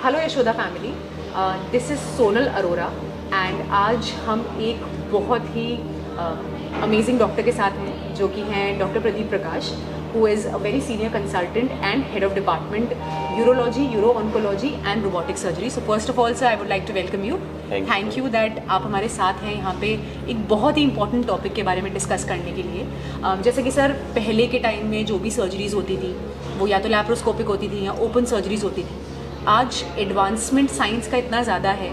Hello Yashoda family, this is Sonal Arora and आज हम एक बहुत ही अमेजिंग डॉक्टर के साथ हैं जो कि हैं doctor Pradeep Prakash, who is a very senior consultant and head of department urology, uro-oncology and robotic surgery. So first of all sir, I would like to welcome you. Thank you that आप हमारे साथ हैं यहाँ पे एक बहुत ही important topic के बारे में डिस्कस करने के लिए। जैसे कि सर पहले के टाइम में जो भी सर्जरीज होती थी वो या तो लैप्रोस्कोपिक होती थी या ओपन सर्जरीज होती थी। आज एडवांसमेंट साइंस का इतना ज़्यादा है।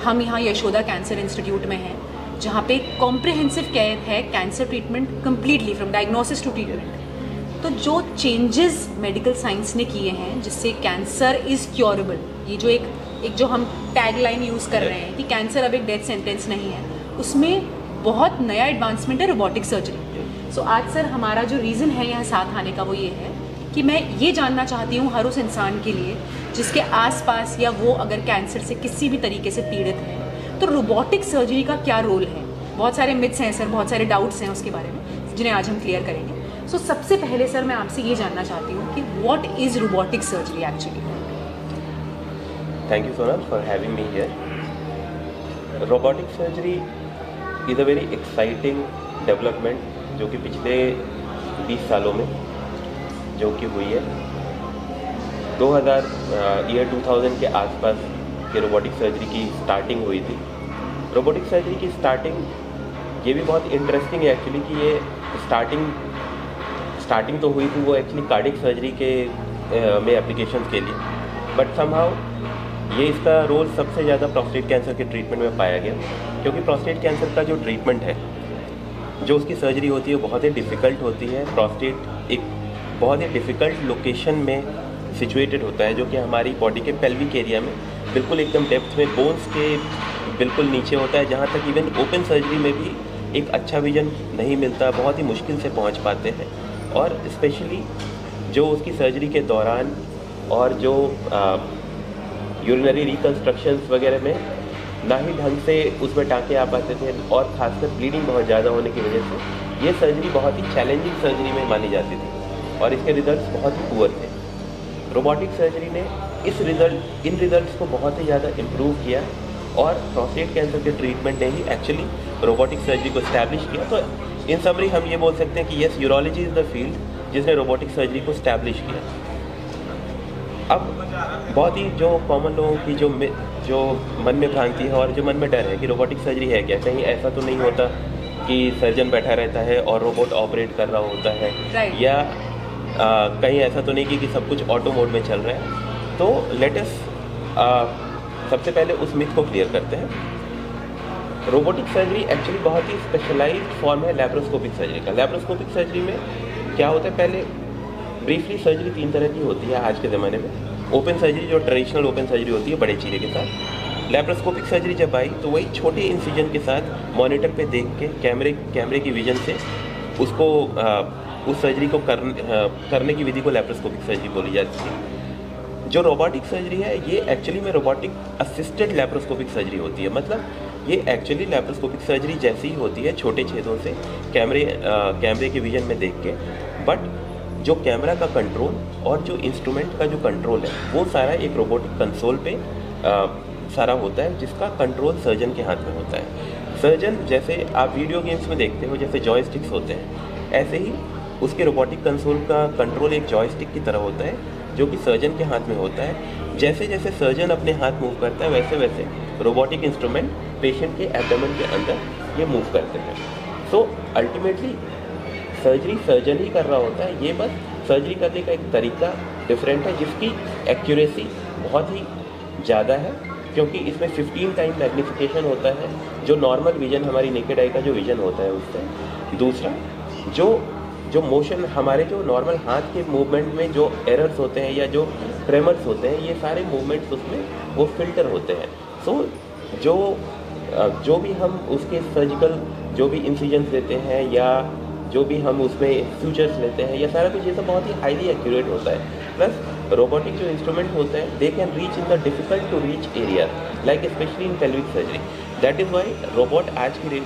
हम यहाँ यशोदा कैंसर इंस्टीट्यूट में हैं जहाँ पे कॉम्प्रिहेंसिव केयर है, cancer treatment completely from diagnosis to treatment. तो जो चेंजेस मेडिकल साइंस ने किए हैं जिससे कैंसर इज़ क्योरेबल, ये जो एक जो हम टैग लाइन यूज़ कर रहे हैं कि कैंसर अब एक डेथ सेंटेंस नहीं है, उसमें बहुत नया एडवांसमेंट है रोबोटिक सर्जरी। सो आज सर हमारा जो रीज़न है यहाँ साथ आने का वो ये है कि मैं ये जानना चाहती हूँ हर उस इंसान के लिए जिसके आसपास या वो अगर कैंसर से किसी भी तरीके से पीड़ित है तो रोबोटिक सर्जरी का क्या रोल है। बहुत सारे मिथ्स हैं सर, बहुत सारे डाउट्स हैं उसके बारे में जिन्हें आज हम क्लियर करेंगे। सो सबसे पहले सर मैं आपसे ये जानना चाहती हूँ कि what is robotic surgery actually. Thank you Sonal for having me here. Robotic surgery is a very exciting development जो कि पिछले 20 सालों में जो कि हुई है। 2000 के आसपास के रोबोटिक सर्जरी की स्टार्टिंग हुई थी। रोबोटिक सर्जरी की स्टार्टिंग ये भी बहुत इंटरेस्टिंग है एक्चुअली कि ये स्टार्टिंग तो हुई थी वो एक्चुअली कार्डियक सर्जरी के में एप्लीकेशन के लिए, बट समहाउ ये इसका रोल सबसे ज़्यादा प्रोस्टेट कैंसर के ट्रीटमेंट में पाया गया, क्योंकि प्रोस्टेट कैंसर का जो ट्रीटमेंट है, जो उसकी सर्जरी होती है वो बहुत ही डिफ़िकल्ट होती है। प्रोस्टेट एक बहुत ही डिफ़िकल्ट लोकेशन में सिचुएटेड होता है जो कि हमारी बॉडी के पेल्विक एरिया में बिल्कुल एकदम डेप्थ में बोन्स के बिल्कुल नीचे होता है, जहाँ तक इवन ओपन सर्जरी में भी एक अच्छा विजन नहीं मिलता, बहुत ही मुश्किल से पहुँच पाते हैं। और स्पेशली जो उसकी सर्जरी के दौरान और जो यूरिनरी रिकन्स्ट्रक्शंस वगैरह में ना ही ढंग से उसमें टाँके आ पाते थे और खासकर ब्लीडिंग बहुत ज़्यादा होने की वजह से ये सर्जरी बहुत ही चैलेंजिंग सर्जरी में मानी जाती थी और इसके रिजल्ट्स बहुत ही पुअर थे। रोबोटिक सर्जरी ने इन रिजल्ट्स को बहुत ही ज़्यादा इम्प्रूव किया और प्रोस्टेट कैंसर के ट्रीटमेंट ने ही एक्चुअली रोबोटिक सर्जरी को इस्टेब्लिश किया। तो इन समरी हम ये बोल सकते हैं कि yes, urology is the field जिसने रोबोटिक सर्जरी को इस्टेब्लिश किया। अब बहुत ही जो कॉमन लोगों की जो मन में भ्रांति है और जो मन में डर है कि रोबोटिक सर्जरी है क्या, कहीं ऐसा तो नहीं होता कि सर्जन बैठा रहता है और रोबोट ऑपरेट कर रहा होता है, या कहीं ऐसा तो नहीं कि सब कुछ ऑटो मोड में चल रहा है। तो लेट अस सबसे पहले उस मिथ को क्लियर करते हैं। रोबोटिक सर्जरी एक्चुअली बहुत ही स्पेशलाइज्ड फॉर्म है लैप्रोस्कोपिक सर्जरी का। लैप्रोस्कोपिक सर्जरी में क्या होता है, पहले ब्रीफली सर्जरी 3 तरह की होती है आज के ज़माने में। ओपन सर्जरी जो ट्रेडिशनल ओपन सर्जरी होती है बड़े चीरे के साथ। लैप्रोस्कोपिक सर्जरी जब आई तो वही छोटे इंसिजन के साथ मॉनिटर पे देख के कैमरे की विजन से उसको उस सर्जरी को करने की विधि को लैप्रोस्कोपिक सर्जरी बोली जाती है। जो रोबोटिक सर्जरी है ये एक्चुअली में रोबोटिक असिस्टेड लैप्रोस्कोपिक सर्जरी होती है। मतलब ये एक्चुअली लैप्रोस्कोपिक सर्जरी जैसी ही होती है, छोटे छेदों से कैमरे के विजन में देख के, बट जो कैमरा का कंट्रोल और जो इंस्ट्रूमेंट का जो कंट्रोल है वो सारा एक रोबोटिक कंसोल पे सारा होता है, जिसका कंट्रोल सर्जन के हाथ में होता है। सर्जन जैसे आप वीडियो गेम्स में देखते हो जैसे जॉयस्टिक्स होते हैं, ऐसे ही उसके रोबोटिक कंसोल का कंट्रोल एक जॉयस्टिक की तरह होता है जो कि सर्जन के हाथ में होता है। जैसे जैसे सर्जन अपने हाथ मूव करता है वैसे वैसे रोबोटिक इंस्ट्रूमेंट पेशेंट के एब्डोमेन के अंदर ये मूव करते हैं। सो अल्टीमेटली सर्जरी सर्जन ही कर रहा होता है, ये बस सर्जरी करने का एक तरीका डिफरेंट है जिसकी एक्यूरेसी बहुत ही ज़्यादा है, क्योंकि इसमें 15 टाइम मैग्नीफिकेशन होता है जो नॉर्मल विजन हमारी नेकेड आई का जो विजन होता है उससे। दूसरा जो मोशन हमारे जो नॉर्मल हाथ के मूवमेंट में जो एरर्स होते हैं या जो ट्रेमर्स होते हैं, ये सारे मूवमेंट्स उसमें वो फिल्टर होते हैं। सो जो भी हम उसके सर्जिकल जो भी इंसिजन्स लेते हैं या जो भी हम उसमें फ्यूचर्स लेते हैं, या सारा कुछ ये सब बहुत ही हाईली एक्यूरेट होता है। प्लस रोबोटिक जो इंस्ट्रूमेंट होते हैं they can reach in the difficult to reach area like specially in pelvic surgery. That is why robot आज की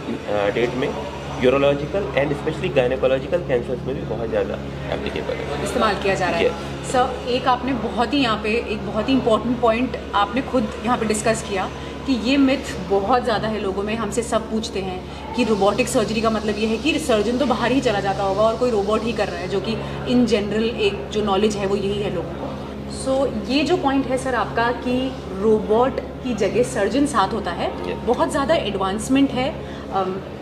डेट में urological and specially gynaecological cancers में भी बहुत ज़्यादा एप्लीकेबल है, इस्तेमाल किया जा रहा है। सर, एक आपने बहुत ही यहाँ पे एक बहुत ही इंपॉर्टेंट पॉइंट आपने खुद यहाँ पे डिस्कस किया कि ये मिथ बहुत ज़्यादा है लोगों में। हमसे सब पूछते हैं कि रोबोटिक सर्जरी का मतलब ये है कि सर्जन तो बाहर ही चला जाता होगा और कोई रोबोट ही कर रहा है, जो कि इन जनरल एक जो नॉलेज है वो यही है लोगों को। सो ये जो पॉइंट है सर आपका कि रोबोट की जगह सर्जन साथ होता है, बहुत ज़्यादा एडवांसमेंट है,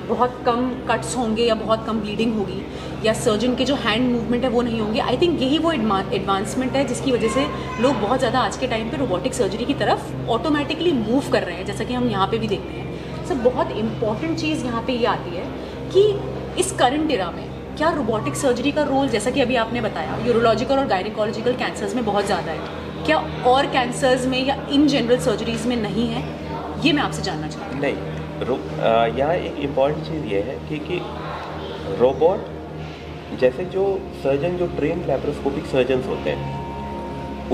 बहुत कम कट्स होंगे या बहुत कम ब्लीडिंग होगी या सर्जन के जो हैंड मूवमेंट है वो नहीं होंगे। आई थिंक यही वो एडवांसमेंट है जिसकी वजह से लोग बहुत ज़्यादा आज के टाइम पे रोबोटिक सर्जरी की तरफ ऑटोमेटिकली मूव कर रहे हैं, जैसा कि हम यहाँ पे भी देखते हैं। सर, बहुत इंपॉर्टेंट चीज़ यहाँ पे ये आती है कि इस करंट इरा में क्या रोबोटिक सर्जरी का रोल, जैसा कि अभी आपने बताया, यूरोलॉजिकल और गायनेकोलॉजिकल कैंसर्स में बहुत ज़्यादा है, क्या और कैंसर्स में या इन जनरल सर्जरीज में नहीं है? ये मैं आपसे जानना चाहती हूँ। नहीं, यहाँ एक इम्पॉर्टेंट चीज़ ये है कि रोबोट जैसे जो सर्जन जो ट्रेन लैप्रोस्कोपिक सर्जन्स होते हैं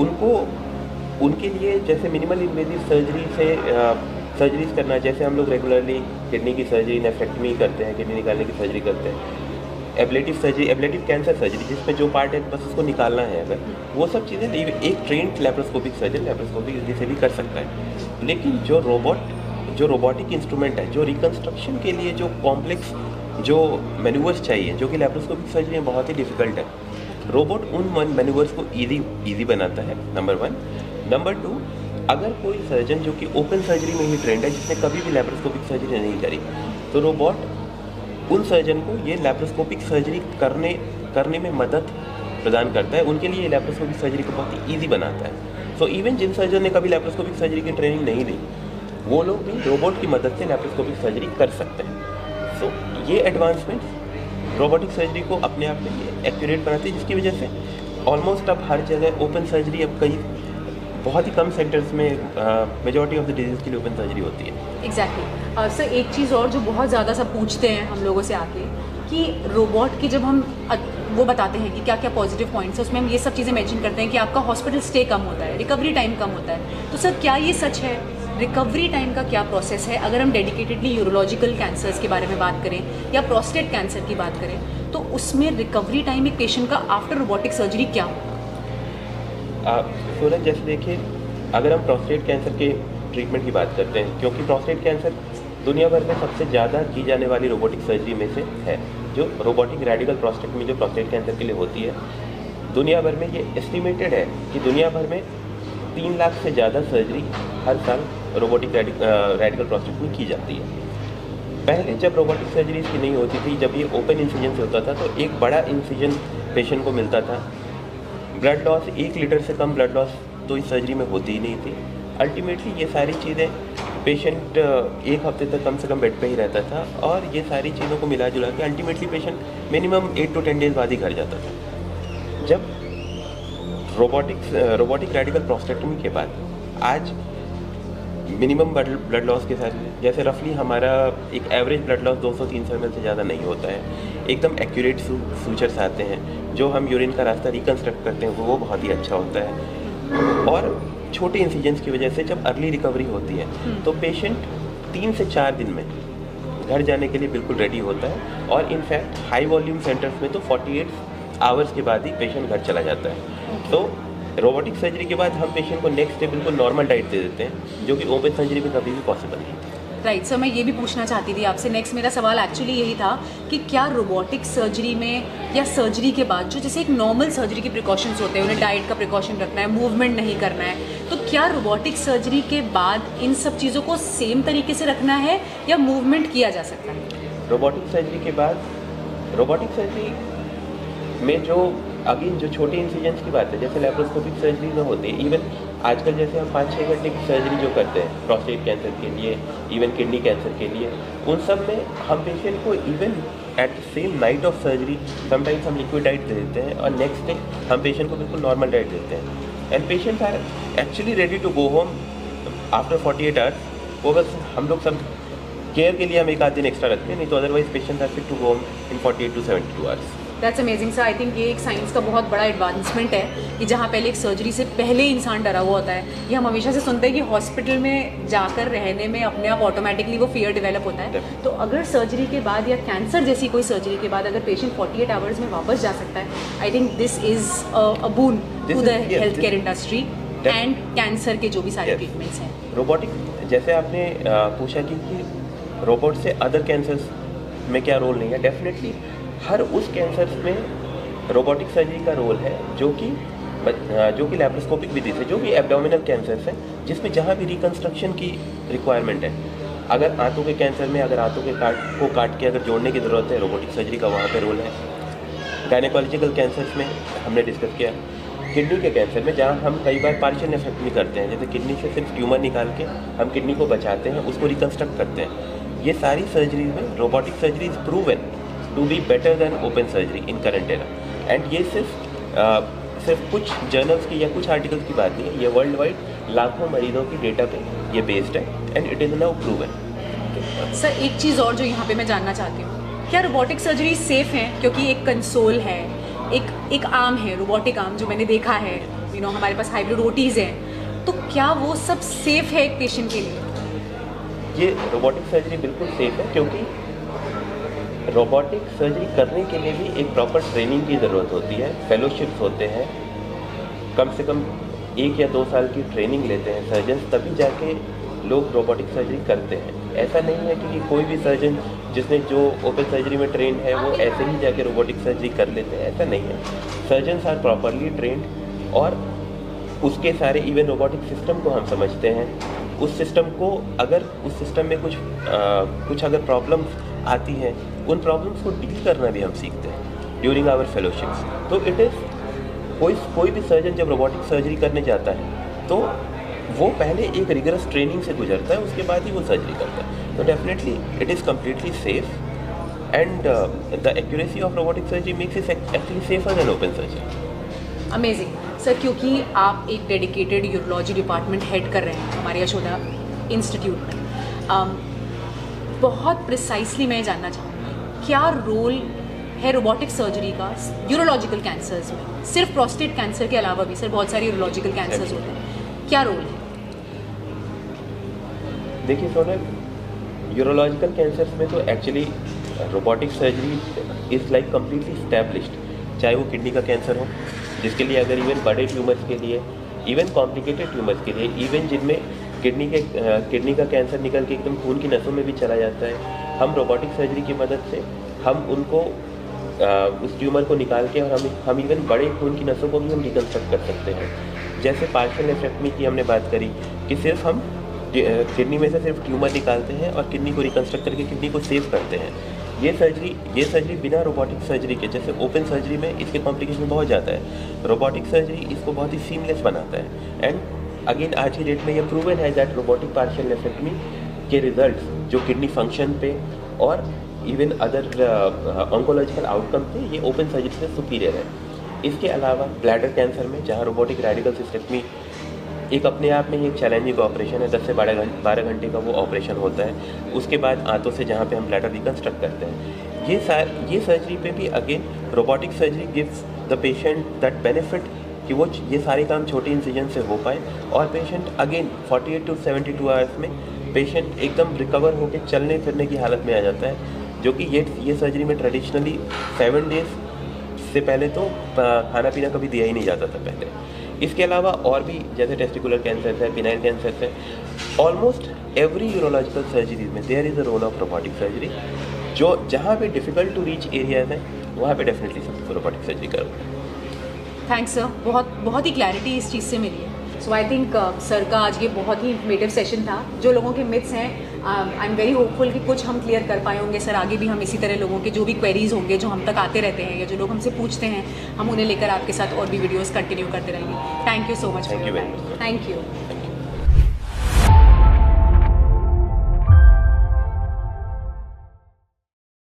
उनके लिए जैसे मिनिमल इन्वेजिव सर्जरी से सर्जरीज करना, जैसे हम लोग रेगुलरली किडनी की सर्जरी, नेफ्रेक्टमी करते हैं, किडनी निकालने की सर्जरी करते हैं, ablative surgery, ablative cancer surgery जिसमें जो पार्ट है बस उसको निकालना है, अगर वो सब चीज़ें एक ट्रेंड लैप्रोस्कोपिक सर्जन लैप्रोस्कोपिक विधि से भी कर सकता है। लेकिन जो रोबोटिक इंस्ट्रूमेंट है, जो रिकन्स्ट्रक्शन के लिए जो कॉम्प्लेक्स जो मैन्यूवर्स चाहिए, जो कि लैप्रोस्कोपिक सर्जरी में बहुत ही डिफिकल्ट है, रोबोट उन मैन्यूवर्स को ईजी बनाता है, नंबर 1। नंबर 2, अगर कोई सर्जन जो कि ओपन सर्जरी में ही ट्रेंड है, जिसने कभी भी लैप्रोस्कोपिक सर्जरी नहीं करी, तो रोबोट उन सर्जन को ये लैप्रोस्कोपिक सर्जरी करने में मदद प्रदान करता है, उनके लिए लैप्रोस्कोपिक सर्जरी को बहुत ही ईजी बनाता है। सो इवन जिन सर्जन ने कभी लैप्रोस्कोपिक सर्जरी की ट्रेनिंग नहीं ली, वो लोग भी रोबोट की मदद से लैप्रोस्कोपिक सर्जरी कर सकते हैं। सो ये एडवांसमेंट रोबोटिक सर्जरी को अपने आप में ये एक्यूरेट बनाती है, जिसकी वजह से ऑलमोस्ट अब हर जगह ओपन सर्जरी, अब कई बहुत ही कम सेंटर्स में मेजॉरिटी ऑफ द डिजीज़ के लिए ओपन सर्जरी होती है। एग्जैक्टली। सर, एक चीज़ और जो बहुत ज़्यादा सब पूछते हैं हम लोगों से आके कि रोबोट की जब हम वो बताते हैं कि क्या क्या पॉजिटिव पॉइंट्स है, उसमें हम ये सब चीज़ें मेंशन करते हैं कि आपका हॉस्पिटल स्टे कम होता है, रिकवरी टाइम कम होता है। तो सर, क्या ये सच है? रिकवरी टाइम का क्या प्रोसेस है? अगर हम डेडिकेटेडली यूरोलॉजिकल कैंसर्स के बारे में बात करें या प्रोस्टेट कैंसर की बात करें, तो उसमें रिकवरी टाइम एक पेशेंट का आफ्टर रोबोटिक सर्जरी क्या हो? सूरज, जैसे देखिए, अगर हम प्रोस्टेट कैंसर के ट्रीटमेंट की बात करते हैं, क्योंकि प्रोस्टेट कैंसर दुनिया भर में सबसे ज़्यादा की जाने वाली रोबोटिक सर्जरी में से है, जो रोबोटिक रेडिकल प्रोस्टेक्टमी जो प्रोस्टेट कैंसर के लिए होती है, दुनिया भर में ये एस्टिमेटेड है कि दुनिया भर में 3 लाख से ज़्यादा सर्जरी हर साल रोबोटिक रेडिकल प्रोस्टेक्टमी की जाती है। पहले जब रोबोटिक सर्जरी इसकी नहीं होती थी, जब ये ओपन इंसिजन से होता था, तो एक बड़ा इंसिजन पेशेंट को मिलता था, ब्लड लॉस 1 लीटर से कम ब्लड लॉस तो इस सर्जरी में होती ही नहीं थी। अल्टीमेटली ये सारी चीज़ें पेशेंट 1 हफ्ते तक कम से कम बेड पे ही रहता था, और ये सारी चीज़ों को मिला जुला के ultimately patient minimum 8 to 10 days बाद ही घर जाता था। जब रोबोटिक रेडिकल प्रोस्टेक्टमी के बाद आज मिनिमम ब्लड लॉस के साथ, जैसे रफली हमारा एक एवरेज ब्लड लॉस 200-300 ml से ज़्यादा नहीं होता है, एकदम एक्यूरेट सूचर्स आते हैं, जो हम यूरिन का रास्ता रिकन्स्ट्रक्ट करते हैं वो बहुत ही अच्छा होता है, और छोटे इंसिजेंस की वजह से जब अर्ली रिकवरी होती है तो पेशेंट 3 से 4 दिन में घर जाने के लिए बिल्कुल रेडी होता है, और इनफैक्ट हाई वॉल्यूम सेंटर्स में तो 48 आवर्स के बाद ही पेशेंट घर चला जाता है। तो रोबोटिक सर्जरी के बाद हम पेशेंट को नेक्स्ट डे बिल्कुल नॉर्मल डाइट दे देते हैं, जो कि ओपन सर्जरी में कभी भी पॉसिबल नहीं थी। राइट। सर, मैं ये भी पूछना चाहती थी आपसे, नेक्स्ट मेरा सवाल एक्चुअली यही था कि क्या रोबोटिक सर्जरी में या सर्जरी के बाद जो जैसे एक नॉर्मल सर्जरी के प्रिकॉशंस होते हैं, उन्हें डाइट का प्रिकॉशन रखना है, मूवमेंट नहीं करना है, तो क्या रोबोटिक सर्जरी के बाद इन सब चीज़ों को सेम तरीके से रखना है या मूवमेंट किया जा सकता है? रोबोटिक सर्जरी के बाद, रोबोटिक सर्जरी में जो अगेन जो छोटे इंसिजेंस की बात है, जैसे लैप्रोस्कोपिक सर्जरी में होती है, इवन आजकल जैसे हम 5-6 घंटे की सर्जरी जो करते हैं प्रोस्टेट कैंसर के लिए, इवन किडनी कैंसर के लिए, उन सब में हम पेशेंट को even at the same night of surgery sometimes हम लिक्विड डाइट दे देते हैं, और नेक्स्ट डे हम पेशेंट को बिल्कुल नॉर्मल डाइट देते हैं, and patient are actually ready to go home after 48 hours. वो बस हम लोग सब केयर के लिए हम 1 आध दिन एक्स्ट्रा रखते हैं, नहीं तो otherwise patient are fit to go home in 48 to 72 hours. That's amazing sir. I think ये एक साइंस का बहुत बड़ा एडवांसमेंट है कि जहाँ पहले एक सर्जरी से पहले इंसान डरा हुआ होता है। ये हम हमेशा से सुनते हैं कि हॉस्पिटल में जाकर रहने में अपने आप ऑटोमेटिकली वो फियर डेवलप होता है। तो अगर सर्जरी के बाद या कैंसर जैसी कोई सर्जरी के बाद अगर पेशेंट 48 आवर्स में वापस जा सकता है, I think this is a boon to the health care industry and cancer के जो भी सारे ट्रीटमेंट्स हैं। रोबोटिक, जैसे आपने पूछा कि रोबोट से अदर कैंसर्स में क्या रोल नहीं है, डेफिनेटली हर उस कैंसर्स में रोबोटिक सर्जरी का रोल है जो कि लैप्रोस्कोपिक विधि से, जो भी एब्डोमिनल कैंसर्स हैं जिसमें जहाँ भी रिकंस्ट्रक्शन की रिक्वायरमेंट है। अगर आंतों के कैंसर में अगर आंतों के काट के अगर जोड़ने की ज़रूरत है, रोबोटिक सर्जरी का वहाँ पे रोल है। गायनेकोलॉजिकल कैंसर्स में हमने डिस्कस किया। किडनी के कैंसर में जहाँ हम कई बार पार्शियल नेफ्रेक्टमी करते हैं, जैसे किडनी से सिर्फ ट्यूमर निकाल के हम किडनी को बचाते हैं, उसको रिकंस्ट्रक्ट करते हैं। ये सारी सर्जरी में robotic surgery is proven to be better than open surgery in current era. And ये सिर्फ कुछ जर्नल्स की या कुछ आर्टिकल्स की बात नहीं है, ये वर्ल्ड वाइड लाखों मरीजों की डेटा पे ये बेस्ड है and it is now proven. Sir एक चीज़ और जो यहाँ पे मैं जानना चाहती हूँ, क्या रोबोटिक सर्जरी सेफ है? क्योंकि एक कंसोल है, एक आर्म है, रोबोटिक आर्म जो मैंने देखा है, हमारे पास हाइब्रिड ओटीज़ हैं, तो क्या वो सब सेफ है एक पेशेंट के लिए? ये रोबोटिक सर्जरी बिल्कुल सेफ है, क्योंकि रोबोटिक सर्जरी करने के लिए भी एक प्रॉपर ट्रेनिंग की ज़रूरत होती है, फेलोशिप्स होते हैं, कम से कम 1 या 2 साल की ट्रेनिंग लेते हैं सर्जन, तभी जाके लोग रोबोटिक सर्जरी करते हैं। ऐसा नहीं है कि कोई भी सर्जन जिसने जो ओपन सर्जरी में ट्रेंड है वो ऐसे ही जाके रोबोटिक सर्जरी कर लेते हैं, ऐसा नहीं है। सर्जन्स आर प्रॉपरली ट्रेंड और उसके सारे इवन रोबोटिक सिस्टम को हम समझते हैं। उस सिस्टम को अगर उस सिस्टम में कुछ अगर प्रॉब्लम्स आती हैं, उन प्रॉब्लम्स को डील करना भी हम सीखते हैं ड्यूरिंग आवर फेलोशिप्स। तो इट इज़ कोई भी सर्जन जब रोबोटिक सर्जरी करने जाता है तो वो पहले एक रिगरस ट्रेनिंग से गुजरता है, उसके बाद ही वो सर्जरी करता है। तो definitely it is completely safe and the accuracy of robotic surgery makes it actually safer than open surgery. Amazing sir, क्योंकि आप एक डेडिकेटेड यूरोलॉजी डिपार्टमेंट हेड कर रहे हैं हमारे यशोदा इंस्टीट्यूट में, बहुत प्रिसाइसली मैं जानना चाहूँगी क्या रोल है रोबोटिक सर्जरी का यूरोलॉजिकल कैंसर्स में? सिर्फ प्रोस्टेट कैंसर के अलावा भी सर बहुत सारे यूरोलॉजिकल कैंसर्स होते हैं, क्या रोल है? देखिए सोनल, यूरोलॉजिकल कैंसर्स में तो actually robotic surgery is like completely established, चाहे वो किडनी का कैंसर हो, जिसके लिए अगर इवन बड़े ट्यूमर्स के लिए, इवन कॉम्प्लिकेटेड ट्यूमर्स के लिए, इवन जिनमें किडनी का कैंसर निकल के एकदम खून की नसों में भी चला जाता है, हम रोबोटिक सर्जरी की मदद से हम उनको उस ट्यूमर को निकाल के और हम इवन बड़े खून की नसों को भी हम रिकंस्ट्रक्ट कर सकते हैं। जैसे पार्शियल नेफ्रेक्टमी की हमने बात करी कि सिर्फ हम किडनी में से सिर्फ ट्यूमर निकालते हैं और किडनी को रिकंस्ट्रक्ट करके किडनी को सेव करते हैं। ये सर्जरी बिना रोबोटिक सर्जरी के, जैसे ओपन सर्जरी में इसके कॉम्प्लिकेशन बहुत ज़्यादा है, रोबोटिक सर्जरी इसको बहुत ही सीमलेस बनाता है। एंड अगेन आज की डेट में ये प्रूवन है दैट रोबोटिक पार्शियल नेफ्रेक्टमी के रिजल्ट्स जो किडनी फंक्शन पे और इवन अदर ऑन्कोलॉजिकल आउटकम पे ये ओपन सर्जरी से सुपीरियर है। इसके अलावा ब्लैडर कैंसर में जहाँ रोबोटिक रेडिकल सिस्टेक्टमी एक अपने आप में ही एक चैलेंजिंग ऑपरेशन है, 10 से 12 घंटे का वो ऑपरेशन होता है। उसके बाद आंतों से जहाँ पे हम ब्लैडर रिकंस्ट्रक्ट करते हैं, ये सर्जरी पे भी again robotic surgery gives the patient that benefit कि वो ये सारे काम छोटे इंसिजन से हो पाए और पेशेंट अगेन 48 to 72 आवर्स में पेशेंट एकदम रिकवर होकर चलने फिरने की हालत में आ जाता है, जो कि ये सर्जरी में ट्रेडिशनली 7 डेज से पहले तो खाना पीना कभी दिया ही नहीं जाता था पहले। इसके अलावा और भी जैसे टेस्टिकुलर कैंसर है, पिनाइल कैंसर है, ऑलमोस्ट एवरी यूरोलॉजिकल सर्जरी में there is a role of robotic surgery. जो जहाँ पे डिफ़िकल्ट टू रीच एरियाज हैं वहाँ पे डेफिनेटली सबको रोबोटिक सर्जरी करोगे। थैंक्स सर, बहुत ही क्लैरिटी इस चीज़ से मिली है। सो आई थिंक सर का आज ये बहुत ही इन्फॉर्मेटिव सेशन था। जो लोगों के मिथ्स हैं, आई एम वेरी होपफुल कि कुछ हम क्लियर कर पाए होंगे सर। आगे भी हम इसी तरह लोगों के जो भी क्वेरीज होंगे जो हम तक आते रहते हैं या जो लोग हमसे पूछते हैं, हम उन्हें लेकर आपके साथ और भी वीडियोस कंटिन्यू करते रहेंगे। Thank you so much. Thank you very much. Thank you.